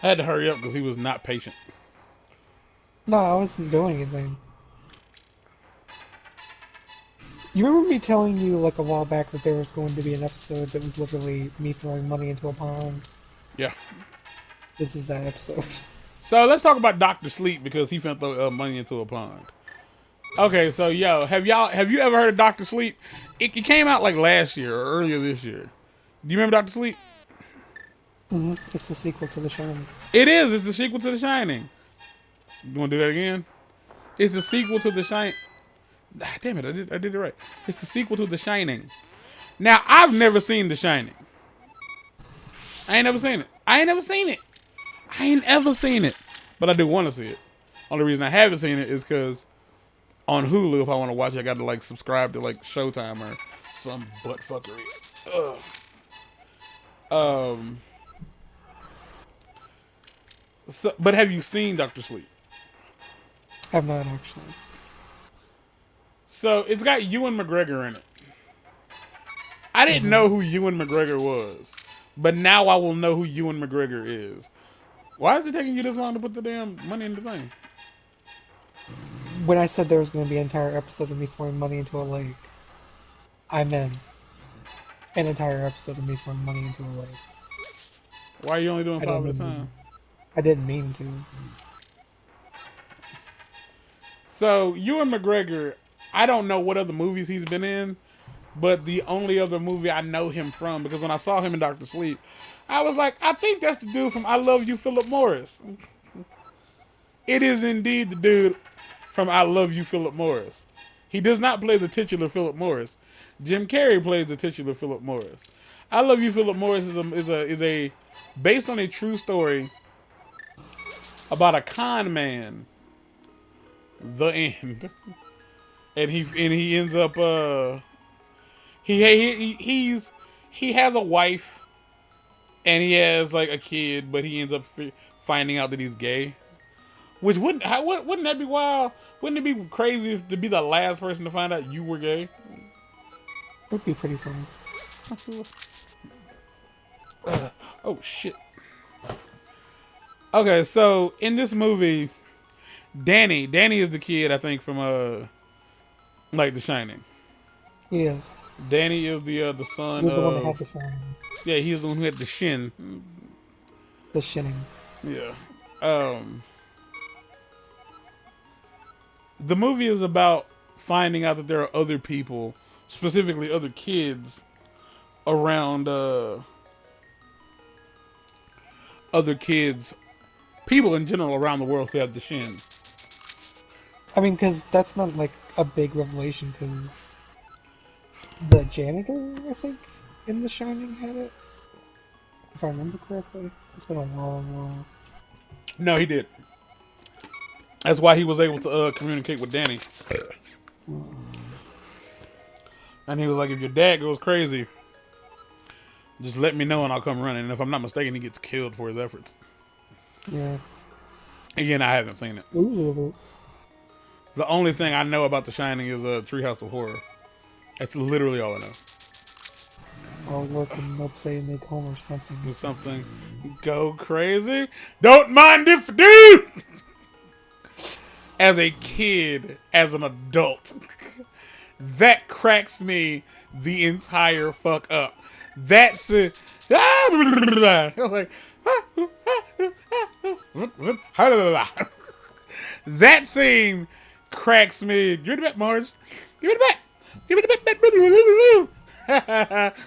I had to hurry up because he was not patient. No, I wasn't doing anything. You remember me telling you like a while back that there was going to be an episode that was literally me throwing money into a pond? Yeah. This is that episode. So let's talk about Doctor Sleep because he finna throw money into a pond. Okay, so yo, have you ever heard of Doctor Sleep? It came out like last year or earlier this year. Do you remember Doctor Sleep? It's the sequel to The Shining. It is. It's the sequel to The Shining. You want to do that again? It's the sequel to The Shining. Ah, damn it! I did it right. It's the sequel to The Shining. Now I've never seen The Shining. I ain't never seen it. I ain't never seen it. I ain't ever seen it. But I do want to see it. Only reason I haven't seen it is because on Hulu, if I want to watch it, I got to like subscribe to like Showtime or some butt fuckery. Ugh. Um. So, but have you seen Doctor Sleep? I've not actually. So it's got Ewan McGregor in it. I didn't know who Ewan McGregor was, but now I will know who Ewan McGregor is. Why is it taking you this long to put the damn money in the thing? When I said there was going to be an entire episode of me throwing money into a lake, I meant an entire episode of me throwing money into a lake. Why are you only doing I 5 at a didn't time? mean, I didn't mean to. So Ewan McGregor, I don't know what other movies he's been in, but the only other movie I know him from, because when I saw him in Doctor Sleep, I was like, I think that's the dude from I Love You, Philip Morris. It is indeed the dude from I Love You, Philip Morris. He does not play the titular Philip Morris. Jim Carrey plays the titular Philip Morris. I Love You, Philip Morris is a based on a true story about a con man. The end, and he ends up he has a wife and he has like a kid, but he ends up finding out that he's gay. Which wouldn't that be wild? Wouldn't it be crazy to be the last person to find out you were gay? That'd be pretty funny. Oh shit. Okay, so in this movie, Danny is the kid I think from like The Shining. Yes. Danny is the He son was the one that had of the shining. yeah, he's the one who had the shin. The shinning. Yeah. Um the movie is about finding out that there are other people, specifically other kids around other kids, people in general around the world who have the shin. I mean, because that's not like a big revelation, because the janitor, I think, in The Shining had it. If I remember correctly. It's been a long while. No, he did. That's why he was able to communicate with Danny. And he was like, if your dad goes crazy, just let me know and I'll come running. And if I'm not mistaken, he gets killed for his efforts. Yeah. Again, I haven't seen it. Ooh. The only thing I know about The Shining is Treehouse of Horror. That's literally all I know. I'll look and they'll say make home or something. It's something go crazy. Don't mind if I do. As a kid, as an adult, that cracks me the entire fuck up. That's it. Like, that scene cracks me. Give it back, Marge. Give it back. Give it back.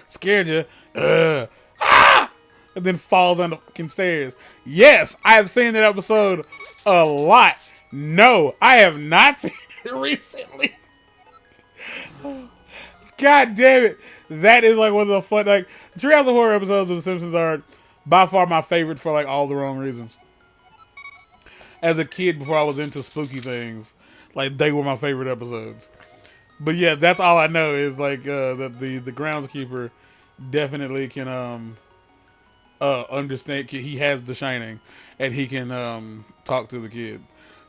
Scared you. And then falls down the fucking stairs. Yes, I have seen that episode a lot. No, I have not seen it recently. God damn it. That is like one of the fun, like, Treehouse of Horror episodes of The Simpsons are by far my favorite for like all the wrong reasons. As a kid, before I was into spooky things, like they were my favorite episodes. But yeah, that's all I know is like that the groundskeeper definitely can understand. He has The Shining, and he can talk to the kid.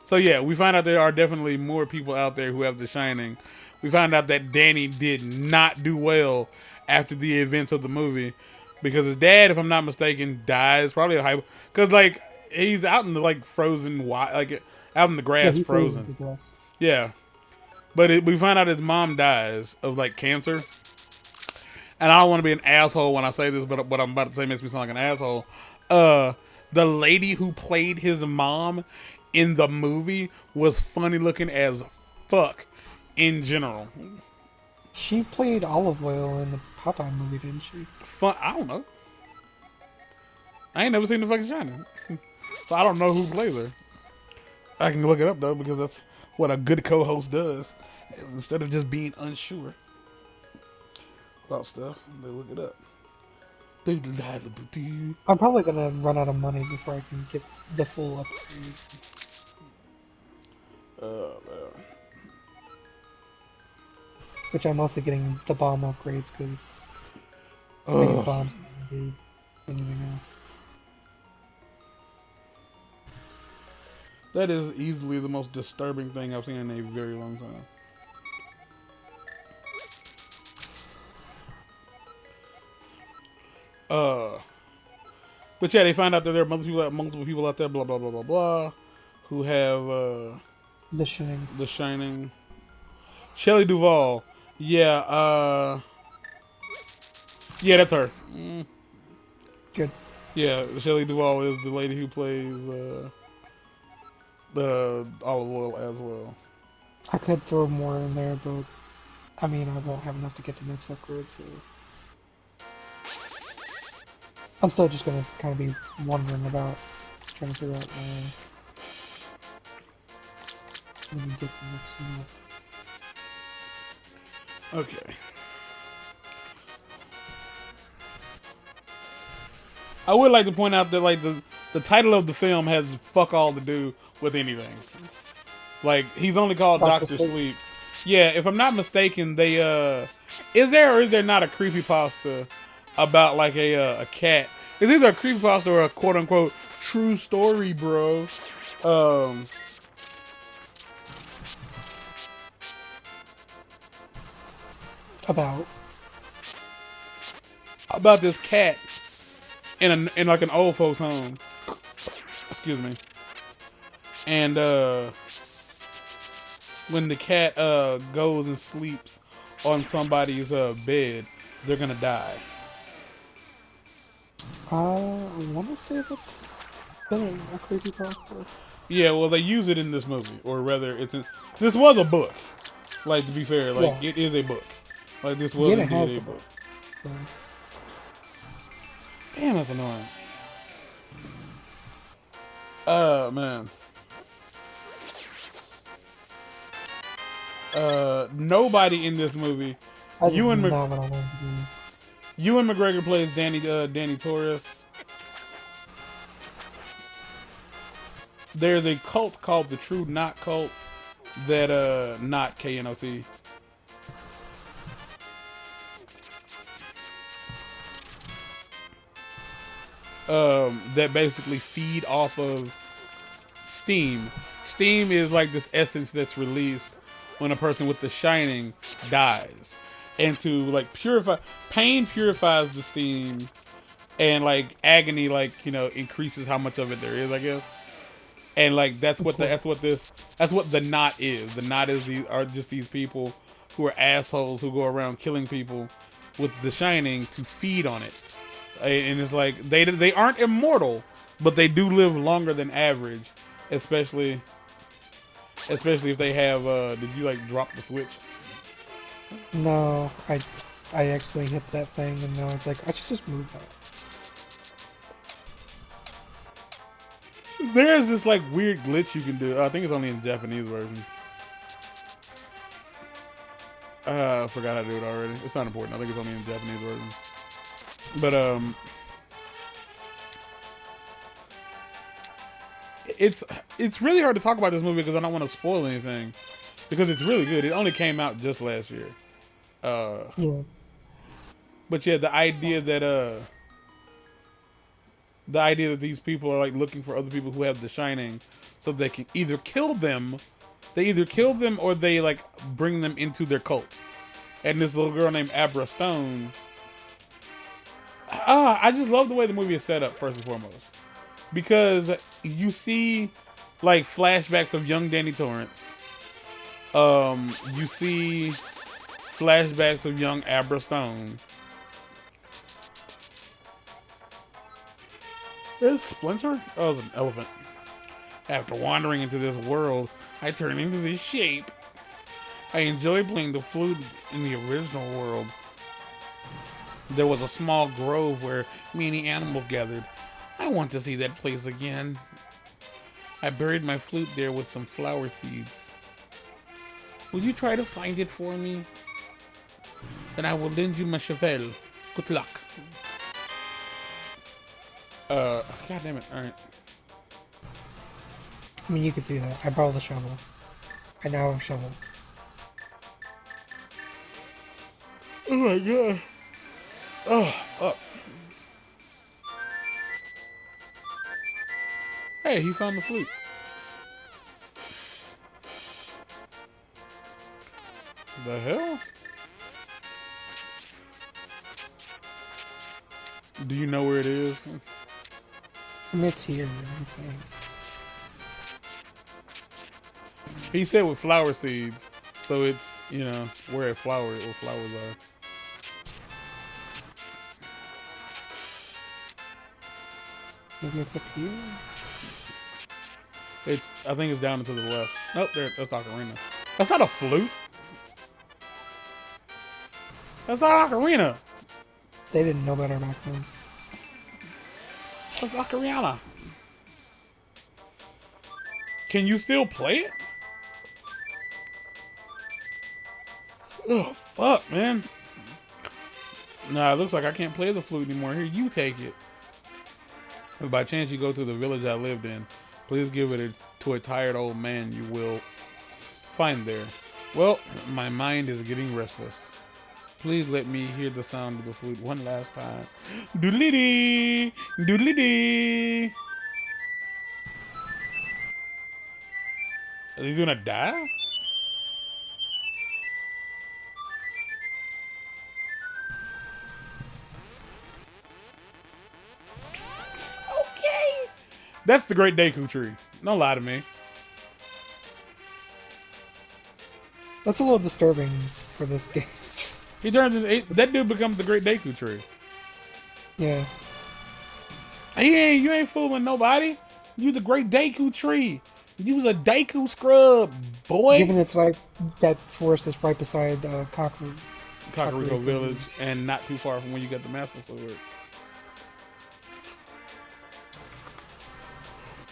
So yeah, we find out there are definitely more people out there who have The Shining. We find out that Danny did not do well after the events of the movie because his dad, if I'm not mistaken, dies. Probably a hype. Because like he's out in the like frozen, like out in the Yeah, grass, he freezes frozen. to death. Yeah, but we find out his mom dies of like cancer. And I don't want to be an asshole when I say this, but what I'm about to say makes me sound like an asshole. Uh, the lady who played his mom in the movie was funny looking as fuck in general. She played Olive Oil in the Popeye movie, didn't she? I don't know. I ain't never seen the fucking Shining, so I don't know who plays her. I can look it up though because that's what a good co-host does. Instead of just being unsure about stuff, they look it up. I'm probably gonna run out of money before I can get the full upgrade. Which I'm also getting the bomb upgrades because I think his bombs can do anything else. That is easily the most disturbing thing I've seen in a very long time. But yeah, they find out that there are multiple people out there, blah blah blah blah blah, who have The Shining. The Shining. Shelley Duvall, yeah, yeah, that's her. Good. Yeah, Shelley Duvall is the lady who plays the Olive Oil as well. I could throw more in there, but I mean, I won't have enough to get the next upgrade, so I'm still just gonna kind of be wondering about trying to figure out when you get the next unit. Okay. I would like to point out that like the title of the film has fuck all to do with anything. Like he's only called Dr. Sleep. Yeah, if I'm not mistaken, they is there or is there not a creepypasta about like a cat? It's either a creepypasta or a quote unquote true story, bro. About this cat in like an old folks home. Excuse me. And when the cat goes and sleeps on somebody's bed, they're gonna die. I want to say that's been a creepypasta. Yeah, well, they use it in this movie, or rather, this was a book. Like to be fair, like yeah. It is a book. Like this was indeed a book. Yeah. Damn, that's annoying. Man. Nobody in this movie. Ewan McGregor plays Danny Torres. There's a cult called the True Knot Cult that not KNOT. That basically feed off of steam. Steam is like this essence that's released when a person with the Shining dies. And to like purify, pain purifies the steam, and like agony, like, you know, increases how much of it there is, I guess. And like that's what the knot is. The knot are just these people who are assholes who go around killing people with the Shining to feed on it. And it's like they aren't immortal, but they do live longer than average, especially if they have. Did you like drop the switch? No, I actually hit that thing and I was like, I should just move that. There's this like weird glitch you can do. I think it's only in the Japanese version. I forgot how to do it already. It's not important. I think it's only in the Japanese version. But it's really hard to talk about this movie because I don't want to spoil anything, because it's really good. It only came out just last year. Yeah. But yeah, the idea that these people are like looking for other people who have the Shining, so they can either kill them, or they like bring them into their cult. And this little girl named Abra Stone. I just love the way the movie is set up, first and foremost. because you see like flashbacks of young Danny Torrance. You see flashbacks of young Abra Stone. Is Splinter? Oh, it was an elephant. After wandering into this world, I turn into this shape. I enjoy playing the flute in the original world. There was a small grove where many animals gathered. I want to see that place again. I buried my flute there with some flower seeds. Will you try to find it for me? Then I will lend you my shovel. Good luck. God damn it. Alright. I mean, you can see that. I borrowed the shovel. I now have a shovel. Oh my god. Oh, fuck. Hey, he found the flute. The hell? Do you know where it is? I mean, it's here, I think. He said with flower seeds, so it's, you know, where flowers are. Maybe it's up here? I think it's down and to the left. Nope, that's Ocarina. That's not a flute. That's not Ocarina. They didn't know better back then. That's Ocarina. Can you still play it? Oh, fuck, man. Nah, it looks like I can't play the flute anymore. Here, you take it. If by chance you go to the village I lived in, please give it to a tired old man you will find there. Well, my mind is getting restless. Please let me hear the sound of the flute one last time. Doodly-dee! Doodly-dee! Is he gonna die? Okay! That's the Great Deku Tree. Don't lie to me. That's a little disturbing for this game. He turns into, that dude becomes the Great Deku Tree. Yeah. You ain't fooling nobody. You the Great Deku Tree. You was a Deku scrub, boy. Given it's like that forest is right beside Kakariko Village, and not too far from where you got the Master Sword.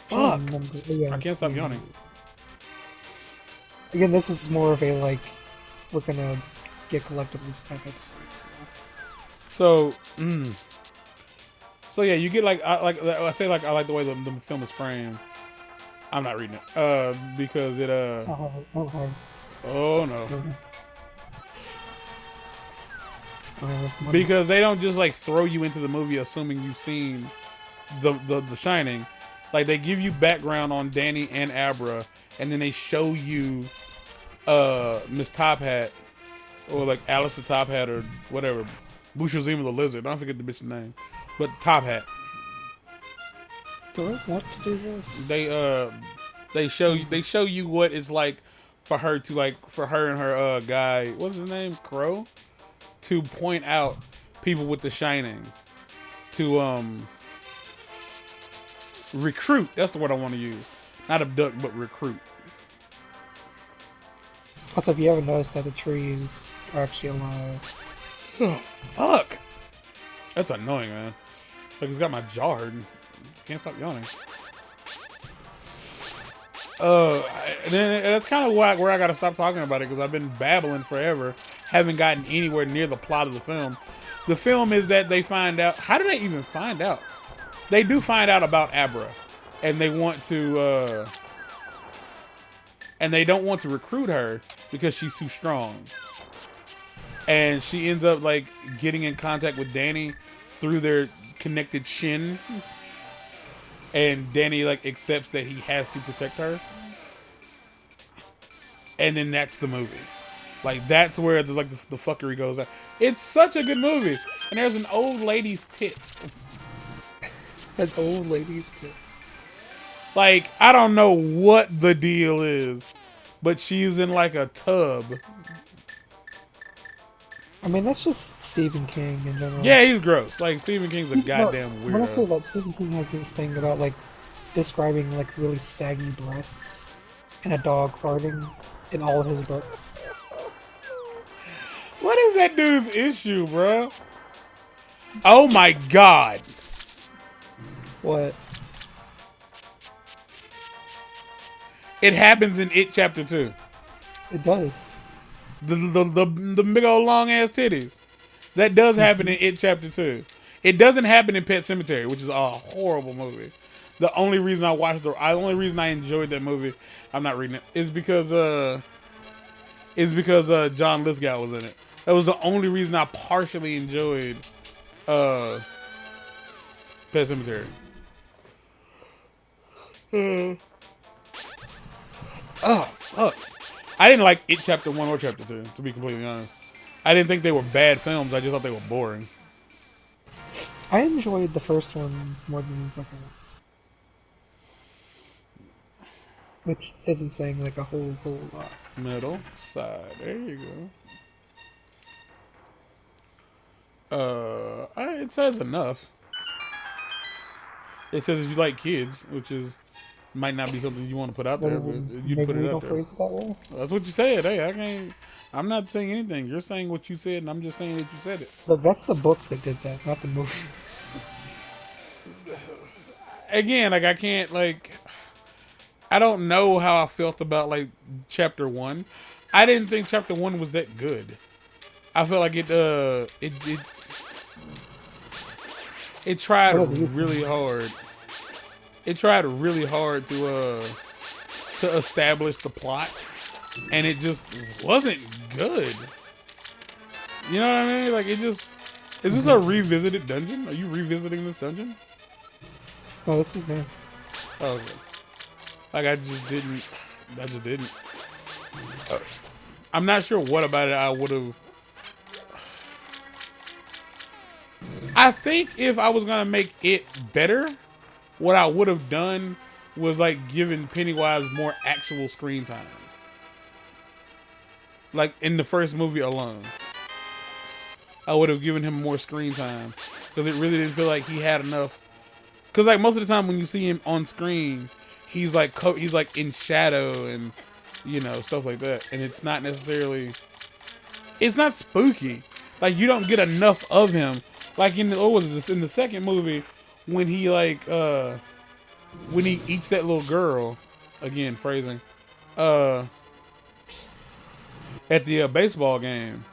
Fuck. Yeah, I can't stop yawning. Again, this is more of a like, we're gonna get collectibles type episode. So yeah, you get like I like the way the film is framed. I'm not reading it because it oh no. Because they don't just like throw you into the movie assuming you've seen the Shining. Like they give you background on Danny and Abra, and then they show you Miss Top Hat or like Alice the Top Hat or whatever, Bushazima the Lizard. I don't forget the bitch's name, but Top Hat. Do I want to do this? They show you what it's like for her and her guy, what's his name, Crow, to point out people with the Shining, to recruit. That's the word I want to use. Not abduct, but recruit. Also, if you haven't noticed that the trees are actually alive. Oh, fuck. That's annoying, man. Like, it's got my jaw hurting. Can't stop yawning. And then that's kind of where I gotta stop talking about it, because I've been babbling forever. Haven't gotten anywhere near the plot of the film. The film is that they find out. How did they even find out? They do find out about Abra, and they want to, and they don't want to recruit her because she's too strong. And she ends up like getting in contact with Danny through their connected shin, and Danny like accepts that he has to protect her. And then that's the movie. Like that's where the fuckery goes on. It's such a good movie, and there's an old lady's tits. That's old lady's tits. Like, I don't know what the deal is, but she's in like a tub. I mean, that's just Stephen King in general. Yeah, he's gross. Like, Stephen King's a No, goddamn when I say weirdo. that, Stephen King has this thing about like describing like really saggy breasts and a dog farting in all of his books. What is that dude's issue, bro? Oh my god. What? It happens in It Chapter 2. It does. The big old long ass titties. That does happen in It Chapter 2. It doesn't happen in Pet Sematary, which is a horrible movie. The only reason I watched the only reason I enjoyed that movie, I'm not reading it, is because John Lithgow was in it. That was the only reason I partially enjoyed uh Pet Sematary. Oh fuck. I didn't like It Chapter 1 or Chapter 2, to be completely honest. I didn't think they were bad films, I just thought they were boring. I enjoyed the first one more than the second one. Which isn't saying like a whole lot. Middle side. There you go. It says enough. It says if you like kids, which is might not be something you want to put out there, but you'd Maybe put we it out don't there. phrase it that way. That's what you said. Hey, I can't. I'm not saying anything. You're saying what you said, and I'm just saying that you said it. Look, that's the book that did that, not the movie. Again, like I can't like. I don't know how I felt about like Chapter 1. I didn't think Chapter 1 was that good. I felt like it tried What are these really things? hard. It tried really hard to establish the plot, and it just wasn't good. You know what I mean? Like it just is this a revisited dungeon? Are you revisiting this dungeon? Oh, this is new. Oh, okay. Like I just didn't. I'm not sure what about it I would have. I think if I was gonna make it better, what I would have done was like giving Pennywise more actual screen time. Like in the first movie alone, I would have given him more screen time because it really didn't feel like he had enough. Because like most of the time when you see him on screen, he's like in shadow and stuff like that, and it's not necessarily. It's not spooky. Like you don't get enough of him. Like in what was this in the second movie when he when he eats that little girl, again phrasing, at the baseball game.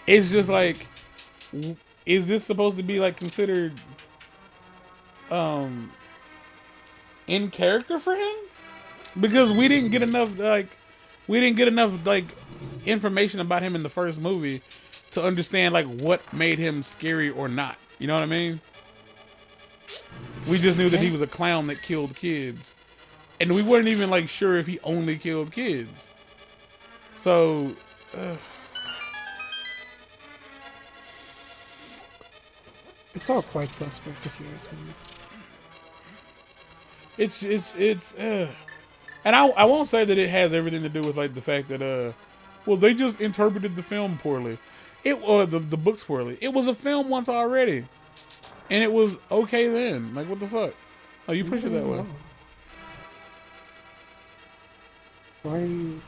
It's just like, is this supposed to be like considered in character for him? Because we didn't get enough like information about him in the first movie to understand like what made him scary or not. You know what I mean? We just knew that he was a clown that killed kids, and we weren't even like sure if he only killed kids. So, It's all quite suspect if you ask me. and I won't say that it has everything to do with like the fact that well they just interpreted the film poorly, the books poorly. It was a film once already, and it was okay then. Like what the fuck? Oh, you push it that way. Why are you?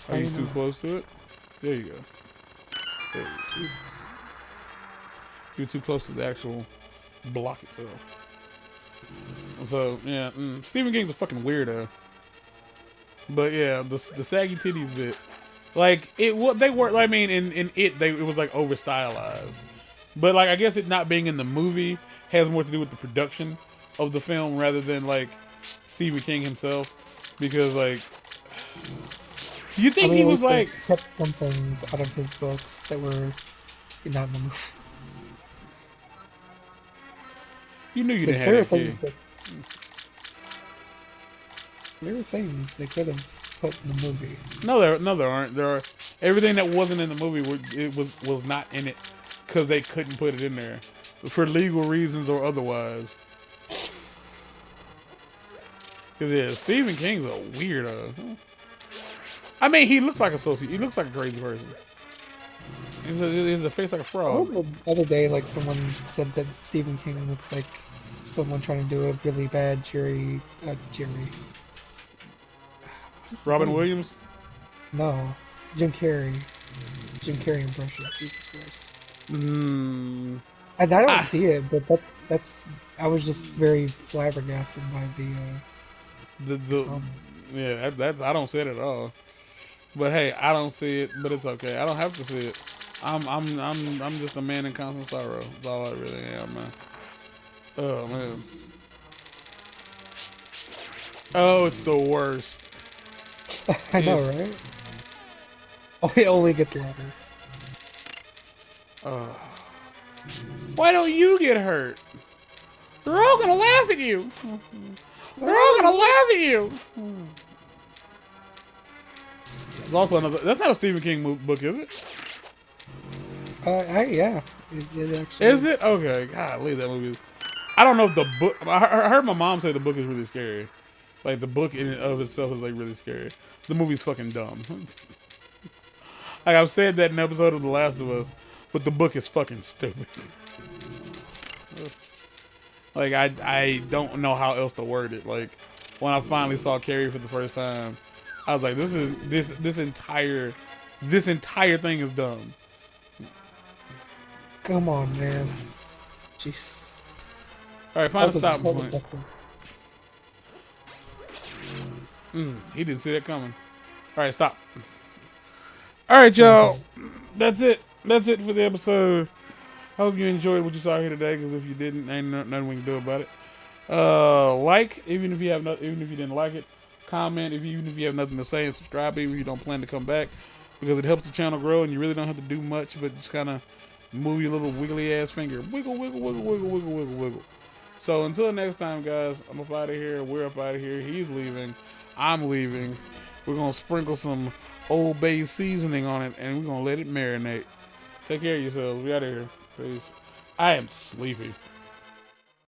Are you too close to it? There you go. There you go. Jesus. You're too close to the actual block itself. So yeah, Stephen King's a fucking weirdo. But yeah, the saggy titties bit, like what they were. I mean, it was like over stylized. But like I guess it not being in the movie has more to do with the production of the film rather than like Stephen King himself, because like. You think he was like kept some things out of his books that were not in the movie? You knew you didn't have that key. There were things they could have put in the movie. No, there aren't. There are everything that wasn't in the movie. It was not in it because they couldn't put it in there for legal reasons or otherwise. Cause yeah, Stephen King's a weirdo. I mean, he looks like a he looks like a crazy person. He's a face like a I frog. heard the other day, like, someone said that Stephen King looks like someone trying to do a really bad What's his Robin name? Williams. No, Jim Carrey. Jim Carrey impression. Jesus Christ. Hmm. I don't Ah, see it, but that's. I was just very flabbergasted by the the comment. yeah, that's I don't see it at all. But hey, I don't see it, but it's okay. I don't have to see it. I'm just a man in constant sorrow. That's all I really am, man. Oh man. Oh, it's the worst. I know, It's right? Oh, it only gets louder. why don't you get hurt? They're all gonna laugh at you. They're all gonna laugh at you. There's also another. That's not a Stephen King book, is it? Yeah, it actually Is is. it? Okay. God, leave that movie. I don't know if the book. I heard my mom say the book is really scary. Like the book in and of itself is like really scary. The movie's fucking dumb. Like I've said that in an episode of The Last of Us, but the book is fucking stupid. Like I don't know how else to word it. Like when I finally saw Carrie for the first time, I was like, this entire thing is dumb. Come on, man. Jeez. All right, find a Also, stopping so point. disgusting. He didn't see that coming. All right, stop. All right, I'm y'all. sorry. That's it. That's it for the episode. I hope you enjoyed what you saw here today. Because if you didn't, ain't nothing we can do about it. Like, even if you didn't like it, comment. Even if you have nothing to say, and subscribe. Even if you don't plan to come back, because it helps the channel grow, and you really don't have to do much, but just kind of move your little wiggly ass finger, wiggle, wiggle, wiggle, wiggle, wiggle, wiggle, wiggle. So until next time, guys, I'm up out of here. We're up out of here. He's leaving. I'm leaving. We're gonna sprinkle some Old Bay seasoning on it, and we're gonna let it marinate. Take care of yourselves. We out of here. Peace. I am sleepy.